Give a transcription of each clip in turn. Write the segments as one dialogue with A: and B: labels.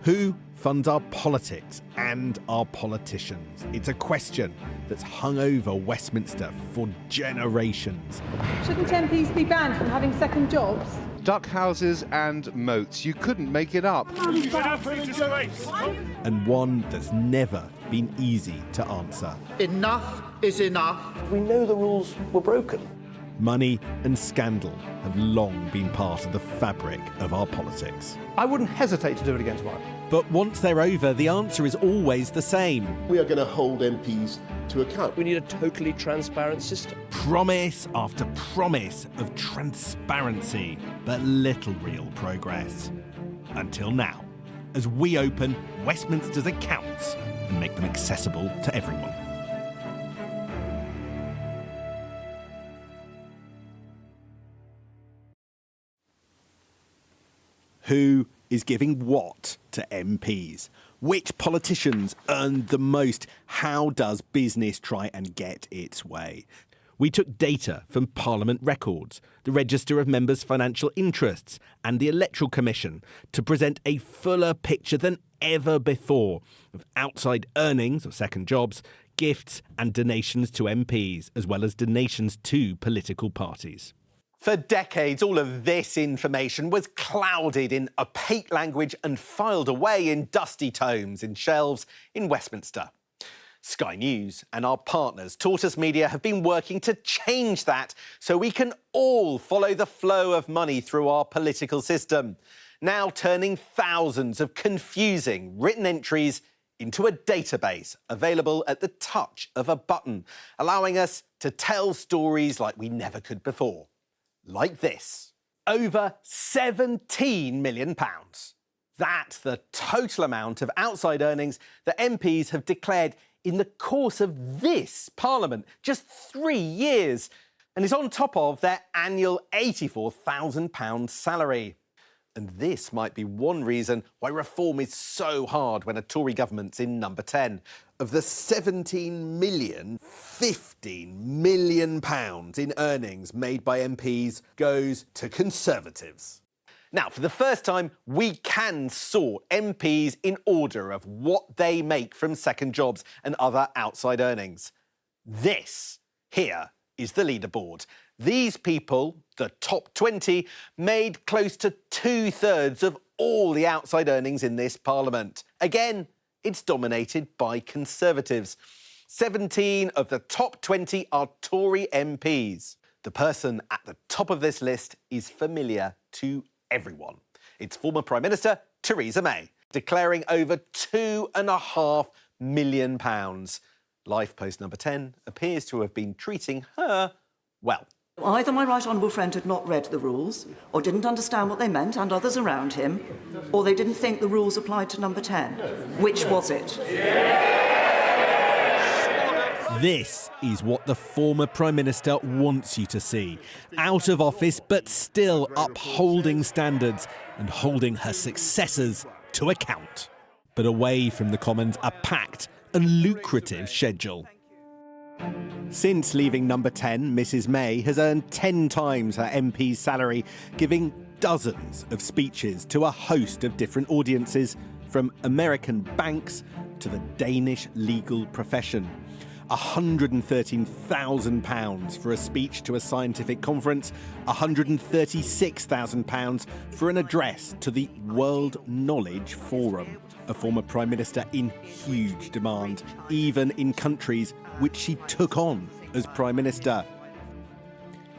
A: Who funds our politics and our politicians? It's a question that's hung over Westminster for generations.
B: Shouldn't MPs be banned from having second jobs?
C: Duck houses and moats. You couldn't make it up.
A: And one that's never been easy to answer.
D: Enough is enough.
E: We know the rules were broken.
A: Money and scandal have long been part of the fabric of our politics.
E: I wouldn't hesitate to do it again tomorrow.
A: But once they're over, the answer is always the same.
F: We are going to hold MPs to account.
E: We need a totally transparent system.
A: Promise after promise of transparency, but little real progress. Until now, as we open Westminster's accounts and make them accessible to everyone. Who is giving what to MPs? Which politicians earned the most? How does business try and get its way? We took data from Parliament records, the Register of Members' Financial Interests and the Electoral Commission to present a fuller picture than ever before of outside earnings or second jobs, gifts and donations to MPs, as well as donations to political parties. For decades, all of this information was clouded in opaque language and filed away in dusty tomes in shelves in Westminster. Sky News and our partners, Tortoise Media, have been working to change that so we can all follow the flow of money through our political system, now turning thousands of confusing written entries into a database available at the touch of a button, allowing us to tell stories like we never could before. Like this. Over £17 million. That's the total amount of outside earnings that MPs have declared in the course of this Parliament, just 3 years, and is on top of their annual £84,000 salary. And this might be one reason why reform is so hard when a Tory government's in number 10. Of the 17 million, £15 million in earnings made by MPs goes to Conservatives. Now, for the first time, we can sort MPs in order of what they make from second jobs and other outside earnings. This here is the leaderboard. These people, the top 20, made close to 2/3 of all the outside earnings in this Parliament. Again, it's dominated by Conservatives. 17 of the top 20 are Tory MPs. The person at the top of this list is familiar to everyone. It's former Prime Minister Theresa May, declaring over £2.5 million. Life Post number 10 appears to have been treating her well.
G: Either my right honourable friend had not read the rules, or didn't understand what they meant, and others around him, or they didn't think the rules applied to number 10. Which was it?
A: This is what the former Prime Minister wants you to see. Out of office, but still upholding standards and holding her successors to account. But away from the Commons, a packed and lucrative schedule. Since leaving number 10, Mrs May has earned 10 times her MP's salary, giving dozens of speeches to a host of different audiences, from American banks to the Danish legal profession. £113,000 for a speech to a scientific conference, £136,000 for an address to the World Knowledge Forum. A former Prime Minister in huge demand, even in countries which she took on as Prime Minister.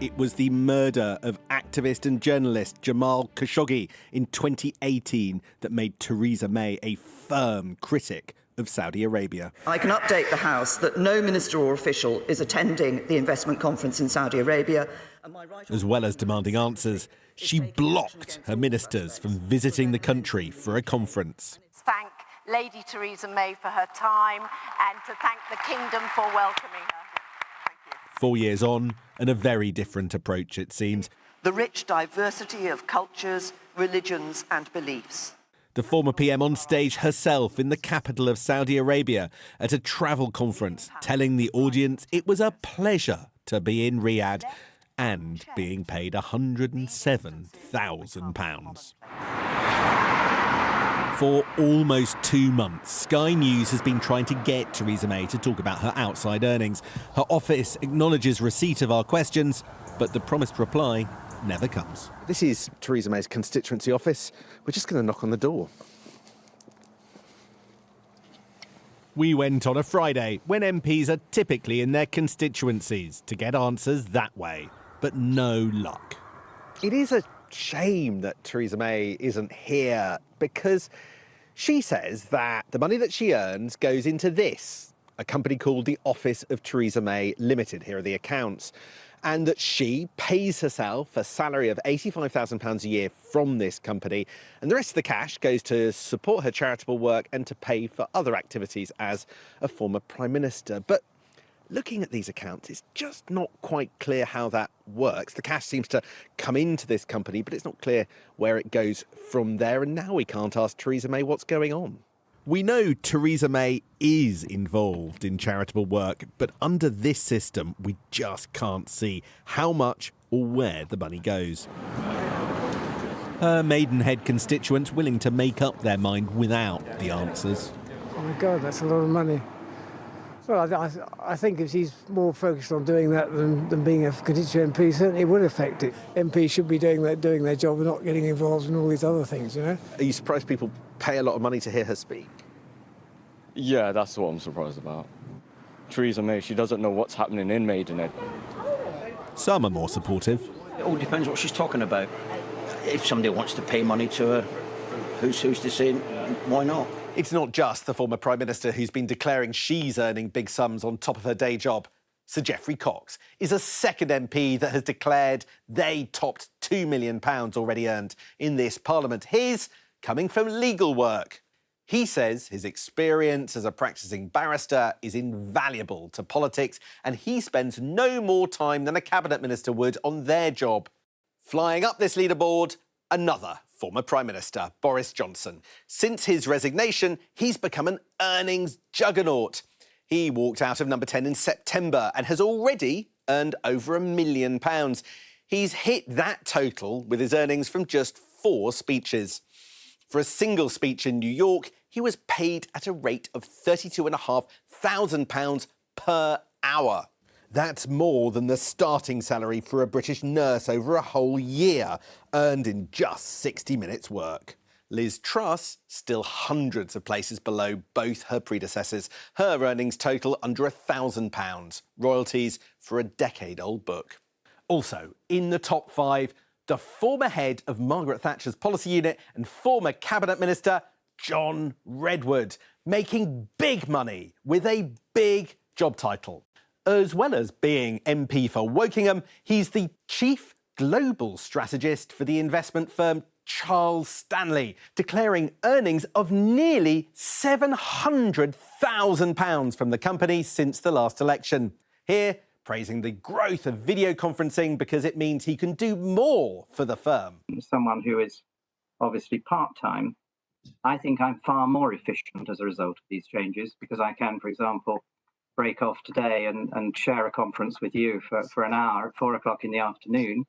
A: It was the murder of activist and journalist Jamal Khashoggi in 2018 that made Theresa May a firm critic of Saudi Arabia.
G: I can update the House that no minister or official is attending the investment conference in Saudi Arabia. And
A: as well as demanding answers, she blocked her ministers from visiting the country for a conference.
H: Thank Lady Theresa May for her time and to thank the Kingdom for welcoming her. Thank you.
A: 4 years on, and a very different approach, it seems.
G: the rich diversity of cultures, religions and beliefs.
A: The former PM on stage herself in the capital of Saudi Arabia at a travel conference, telling the audience it was a pleasure to be in Riyadh and being paid £107,000. For almost 2 months, Sky News has been trying to get Theresa May to talk about her outside earnings. Her office acknowledges receipt of our questions, but the promised reply never comes.
I: This is Theresa May's constituency office. We're just going to knock on the door.
A: We went on a Friday, when MPs are typically in their constituencies, to get answers that way. But no luck.
I: It is a shame that Theresa May isn't here, because she says that the money that she earns goes into this, a company called the Office of Theresa May Limited. Here are the accounts. And that she pays herself a salary of £85,000 a year from this company, and the rest of the cash goes to support her charitable work and to pay for other activities as a former Prime Minister. But looking at these accounts, it's just not quite clear how that works. The cash seems to come into this company, but it's not clear where it goes from there, and now we can't ask Theresa May what's going on.
A: We know Theresa May is involved in charitable work, but under this system, we just can't see how much or where the money goes. Her Maidenhead constituents willing to make up their mind without the answers.
J: Oh my God, that's a lot of money. Well, I think if she's more focused on doing that than being a constituent MP, certainly it would affect it. MPs should be doing their job and not getting involved in all these other things, you know?
I: Are you surprised people pay a lot of money to hear her speak?
K: Yeah, that's what I'm surprised about. Theresa May, she doesn't know what's happening in Maidenhead.
A: Some are more supportive.
L: It all depends what she's talking about. If somebody wants to pay money to her, who's to say why not?
I: It's not just the former Prime Minister who's been declaring she's earning big sums on top of her day job. Sir Geoffrey Cox is a second MP that has declared they topped £2 million already earned in this Parliament. His coming from legal work. He says his experience as a practising barrister is invaluable to politics, and he spends no more time than a cabinet minister would on their job. Flying up this leaderboard, another former Prime Minister, Boris Johnson. Since his resignation, he's become an earnings juggernaut. He walked out of number 10 in September and has already earned over £1 million. He's hit that total with his earnings from just 4 speeches. For a single speech in New York, he was paid at a rate of £32,500 per hour. That's more than the starting salary for a British nurse over a whole year, earned in just 60 minutes' work. Liz Truss still hundreds of places below both her predecessors. Her earnings total under £1,000, royalties for a decade-old book. Also, in the top 5, the former head of Margaret Thatcher's policy unit and former cabinet minister, John Redwood, making big money with a big job title. As well as being MP for Wokingham, he's the chief global strategist for the investment firm Charles Stanley, declaring earnings of nearly £700,000 from the company since the last election. Here, praising the growth of video conferencing because it means he can do more for the firm.
M: Someone who is obviously part-time, I think I'm far more efficient as a result of these changes, because I can, for example, break off today and share a conference with you for an hour at 4 o'clock in the afternoon,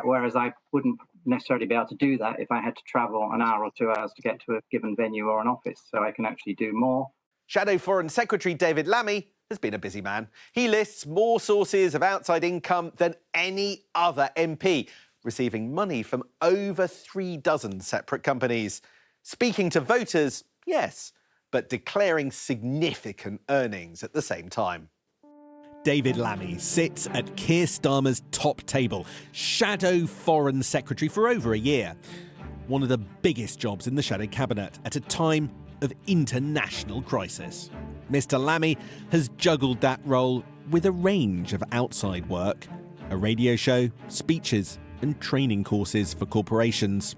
M: whereas I wouldn't necessarily be able to do that if I had to travel an hour or 2 hours to get to a given venue or an office. So I can actually do more.
I: Shadow Foreign Secretary David Lammy has been a busy man. He lists more sources of outside income than any other MP, receiving money from over 3 dozen separate companies. Speaking to voters, yes, but declaring significant earnings at the same time.
A: David Lammy sits at Keir Starmer's top table, Shadow Foreign Secretary for over a year. One of the biggest jobs in the Shadow Cabinet at a time of international crisis. Mr. Lammy has juggled that role with a range of outside work, a radio show, speeches and training courses for corporations.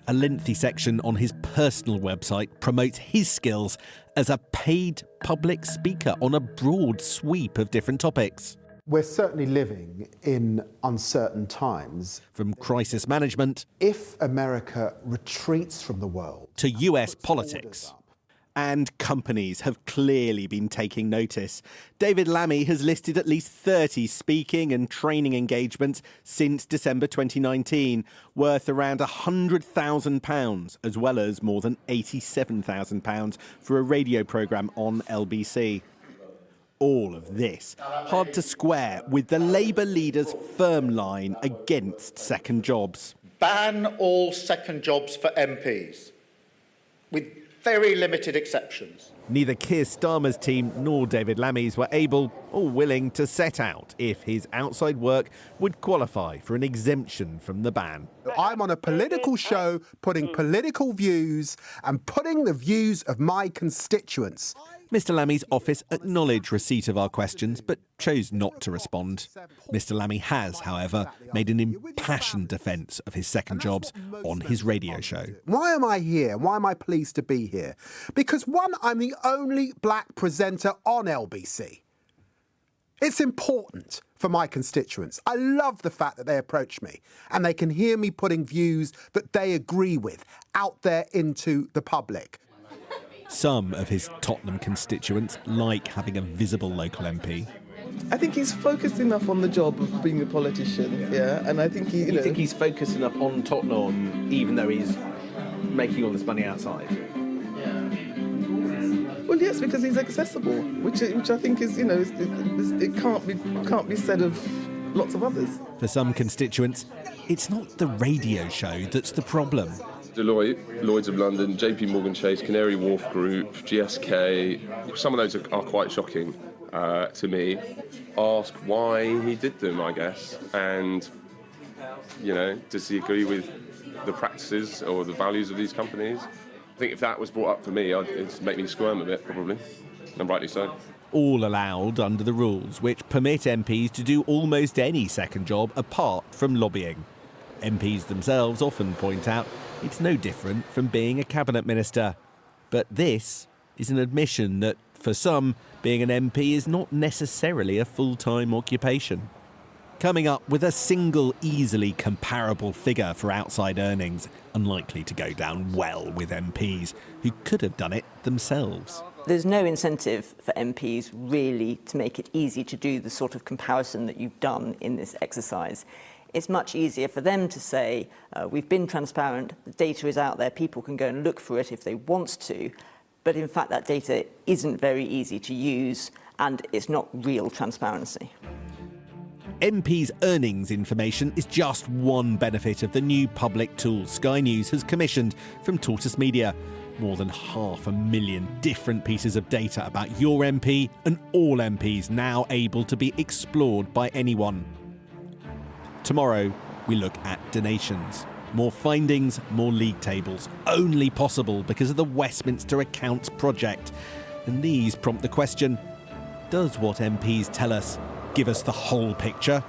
A: A lengthy section on his personal website promotes his skills as a paid public speaker on a broad sweep of different topics.
N: We're certainly living in uncertain times.
A: From crisis management,
N: if America retreats from the world,
A: to US politics. And companies have clearly been taking notice. David Lammy has listed at least 30 speaking and training engagements since December 2019, worth around £100,000, as well as more than £87,000 for a radio programme on LBC. All of this hard to square with the Labour leader's firm line against second jobs.
D: Ban all second jobs for MPs, with very limited exceptions.
A: Neither Keir Starmer's team nor David Lammy's were able or willing to set out if his outside work would qualify for an exemption from the ban.
N: I'm on a political show putting political views and putting the views of my constituents.
A: Mr Lammy's office acknowledged receipt of our questions but chose not to respond. Mr Lammy has, however, made an impassioned defence of his second jobs on his radio show.
N: Why am I here? Why am I pleased to be here? Because, one, I'm the only black presenter on LBC. It's important for my constituents. I love the fact that they approach me and they can hear me putting views that they agree with out there into the public.
A: Some of his Tottenham constituents like having a visible local MP.
O: I think he's focused enough on the job of being a politician, yeah, and I think
I: You think he's focused enough on Tottenham, even though he's making all this money outside?
O: Well, yes, because he's accessible, which I think is, it can't be said of lots of others.
A: For some constituents, it's not the radio show that's the problem.
P: Deloitte, Lloyds of London, JP Morgan Chase, Canary Wharf Group, GSK, some of those are quite shocking to me. Ask why he did them, I guess, and, does he agree with the practices or the values of these companies? I think if that was brought up for me, it'd make me squirm a bit, probably, and rightly so.
A: All allowed under the rules, which permit MPs to do almost any second job apart from lobbying. MPs themselves often point out it's no different from being a cabinet minister. But this is an admission that, for some, being an MP is not necessarily a full-time occupation. Coming up with a single, easily comparable figure for outside earnings, unlikely to go down well with MPs, who could have done it themselves.
Q: There's no incentive for MPs really to make it easy to do the sort of comparison that you've done in this exercise. It's much easier for them to say, we've been transparent, the data is out there, people can go and look for it if they want to, but in fact that data isn't very easy to use and it's not real transparency.
A: MPs' earnings information is just one benefit of the new public tool Sky News has commissioned from Tortoise Media. More than 500,000 different pieces of data about your MP and all MPs now able to be explored by anyone. Tomorrow, we look at donations. More findings, more league tables. Only possible because of the Westminster Accounts project. And these prompt the question, does what MPs tell us give us the whole picture?